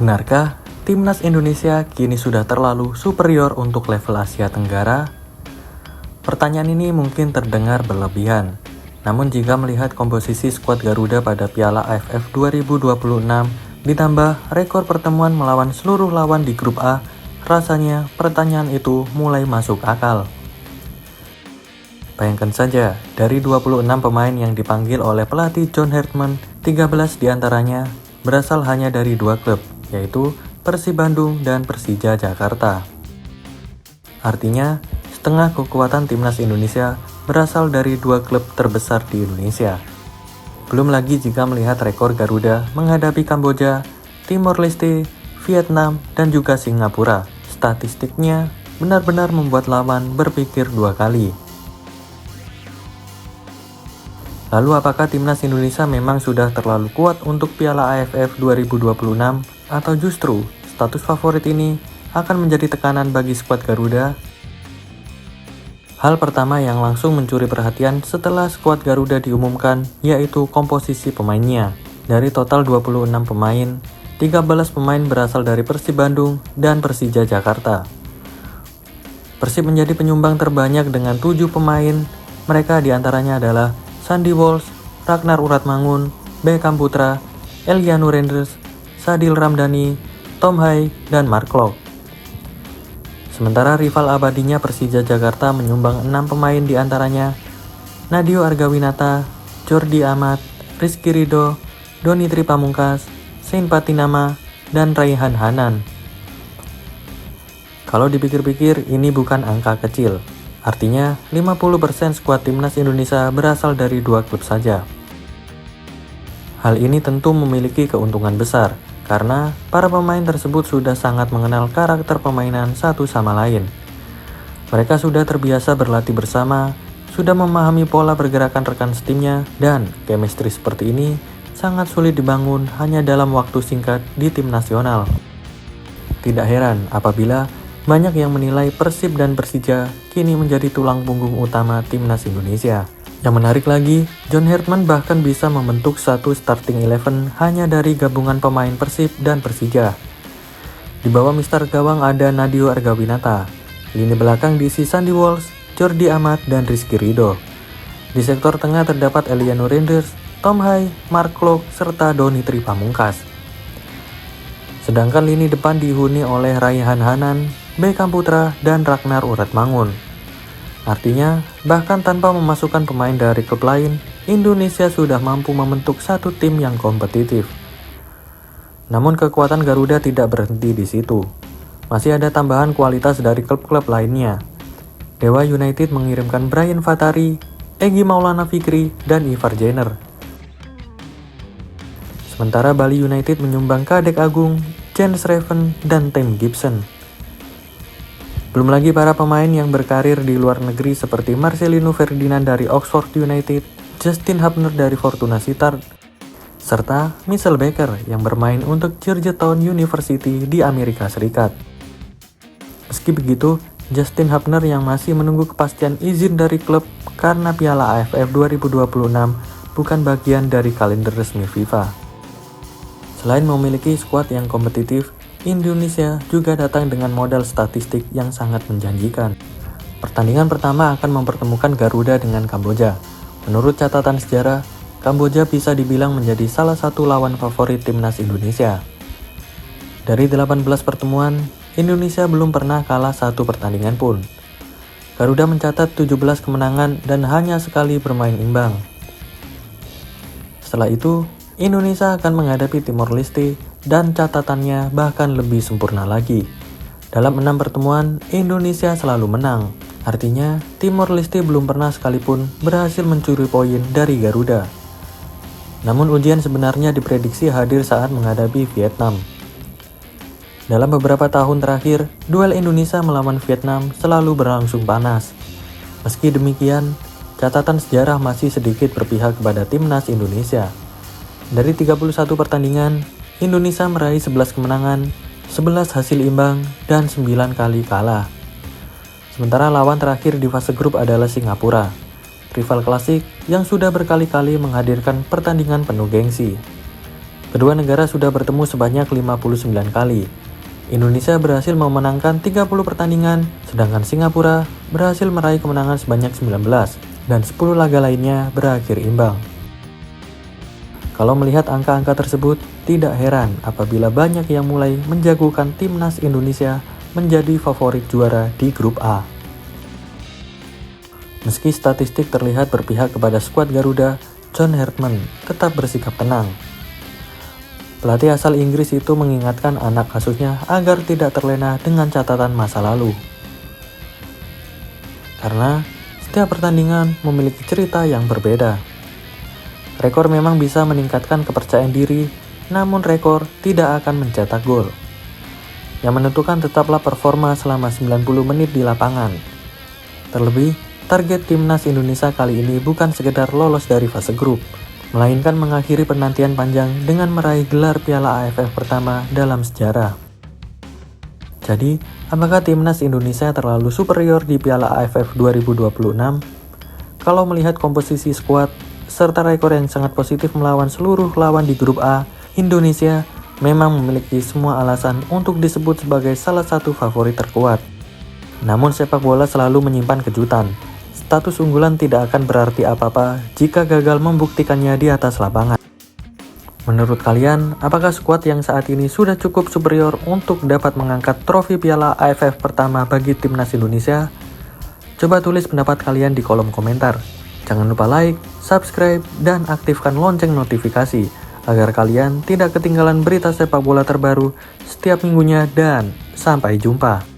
Benarkah timnas Indonesia kini sudah terlalu superior untuk level Asia Tenggara? Pertanyaan ini mungkin terdengar berlebihan. Namun jika melihat komposisi skuad Garuda pada Piala AFF 2026 ditambah rekor pertemuan melawan seluruh lawan di grup A, rasanya pertanyaan itu mulai masuk akal. Bayangkan saja, dari 26 pemain yang dipanggil oleh pelatih John Hartman, 13 diantaranya berasal hanya dari 2 klub, yaitu Persib Bandung dan Persija Jakarta. Artinya, setengah kekuatan timnas Indonesia berasal dari 2 klub terbesar di Indonesia. Belum lagi jika melihat rekor Garuda menghadapi Kamboja, Timor Leste, Vietnam, dan juga Singapura. Statistiknya benar-benar membuat lawan berpikir 2 kali. Lalu apakah timnas Indonesia memang sudah terlalu kuat untuk Piala AFF 2026 atau justru status favorit ini akan menjadi tekanan bagi skuad Garuda? Hal pertama yang langsung mencuri perhatian setelah skuad Garuda diumumkan yaitu komposisi pemainnya. Dari total 26 pemain, 13 pemain berasal dari Persib Bandung dan Persija Jakarta. Persib menjadi penyumbang terbanyak dengan 7 pemain. Mereka diantaranya adalah Sandy Walsh, Ragnar Uratmangun, Beckham Putra, Eliano Renders, Sadil Ramdhani, Tom Hai, dan Mark Klok. Sementara rival abadinya Persija Jakarta menyumbang 6 pemain diantaranya Nadeo Argawinata, Jordi Amat, Rizky Ridho, Doni Tripamungkas, Sein Patinama, dan Raihan Hanan. Kalau dipikir-pikir ini bukan angka kecil. Artinya 50% skuad timnas Indonesia berasal dari 2 klub saja. Hal ini tentu memiliki keuntungan besar, karena para pemain tersebut sudah sangat mengenal karakter permainan satu sama lain. Mereka sudah terbiasa berlatih bersama, sudah memahami pola pergerakan rekan setimnya, dan chemistry seperti ini sangat sulit dibangun hanya dalam waktu singkat di tim nasional. Tidak heran apabila banyak yang menilai Persib dan Persija kini menjadi tulang punggung utama timnas Indonesia. Yang menarik lagi, John Hartman bahkan bisa membentuk satu starting 11 hanya dari gabungan pemain Persib dan Persija. Di bawah mister gawang ada Nadeo Argawinata. Lini belakang diisi Sandy Walsh, Jordi Amat, dan Rizky Ridho. Di sektor tengah terdapat Eliano Renders, Tom Hai, Mark Klok, serta Doni Tripamungkas. Sedangkan lini depan dihuni oleh Raihan Hanan, Beckham Putra, dan Ragnar Uratmangun. Artinya, bahkan tanpa memasukkan pemain dari klub lain, Indonesia sudah mampu membentuk satu tim yang kompetitif. Namun kekuatan Garuda tidak berhenti di situ. Masih ada tambahan kualitas dari klub-klub lainnya. Dewa United mengirimkan Brian Fatari, Egy Maulana Fikri, dan Ivar Jenner. Sementara Bali United menyumbang Kadek Agung, Jens Raven, dan Tim Gibson. Belum lagi para pemain yang berkarir di luar negeri seperti Marcelino Ferdinand dari Oxford United, Justin Hubner dari Fortuna Sittard, serta Mitchell Baker yang bermain untuk Georgetown University di Amerika Serikat. Meski begitu, Justin Hubner yang masih menunggu kepastian izin dari klub karena Piala AFF 2026 bukan bagian dari kalender resmi FIFA. Selain memiliki skuad yang kompetitif, Indonesia juga datang dengan modal statistik yang sangat menjanjikan. Pertandingan pertama akan mempertemukan Garuda dengan Kamboja. Menurut catatan sejarah, Kamboja bisa dibilang menjadi salah satu lawan favorit timnas Indonesia. Dari 18 pertemuan, Indonesia belum pernah kalah satu pertandingan pun. Garuda mencatat 17 kemenangan dan hanya sekali bermain imbang. Setelah itu, Indonesia akan menghadapi Timor Leste dan catatannya bahkan lebih sempurna lagi. Dalam 6 pertemuan, Indonesia selalu menang. Artinya, Timor Leste belum pernah sekalipun berhasil mencuri poin dari Garuda. Namun ujian sebenarnya diprediksi hadir saat menghadapi Vietnam. Dalam beberapa tahun terakhir, duel Indonesia melawan Vietnam selalu berlangsung panas. Meski demikian, catatan sejarah masih sedikit berpihak kepada timnas Indonesia. Dari 31 pertandingan, Indonesia meraih 11 kemenangan, 11 hasil imbang, dan 9 kali kalah. Sementara lawan terakhir di fase grup adalah Singapura, rival klasik yang sudah berkali-kali menghadirkan pertandingan penuh gengsi. Kedua negara sudah bertemu sebanyak 59 kali. Indonesia berhasil memenangkan 30 pertandingan, sedangkan Singapura berhasil meraih kemenangan sebanyak 19, dan 10 laga lainnya berakhir imbang. Kalau melihat angka-angka tersebut, tidak heran apabila banyak yang mulai menjagokan timnas Indonesia menjadi favorit juara di grup A. Meski statistik terlihat berpihak kepada skuad Garuda, John Herdman tetap bersikap tenang. Pelatih asal Inggris itu mengingatkan anak asuhnya agar tidak terlena dengan catatan masa lalu. Karena setiap pertandingan memiliki cerita yang berbeda. Rekor memang bisa meningkatkan kepercayaan diri, namun rekor tidak akan mencetak gol. Yang menentukan tetaplah performa selama 90 menit di lapangan. Terlebih, target timnas Indonesia kali ini bukan sekedar lolos dari fase grup, melainkan mengakhiri penantian panjang dengan meraih gelar Piala AFF pertama dalam sejarah. Jadi, apakah timnas Indonesia terlalu superior di Piala AFF 2026? Kalau melihat komposisi skuad serta rekor yang sangat positif melawan seluruh lawan di grup A, Indonesia memang memiliki semua alasan untuk disebut sebagai salah satu favorit terkuat. Namun sepak bola selalu menyimpan kejutan. Status unggulan tidak akan berarti apa-apa jika gagal membuktikannya di atas lapangan. Menurut kalian, apakah skuad yang saat ini sudah cukup superior untuk dapat mengangkat trofi Piala AFF pertama bagi timnas Indonesia? Coba tulis pendapat kalian di kolom komentar. Jangan lupa like, subscribe, dan aktifkan lonceng notifikasi agar kalian tidak ketinggalan berita sepak bola terbaru setiap minggunya, dan sampai jumpa.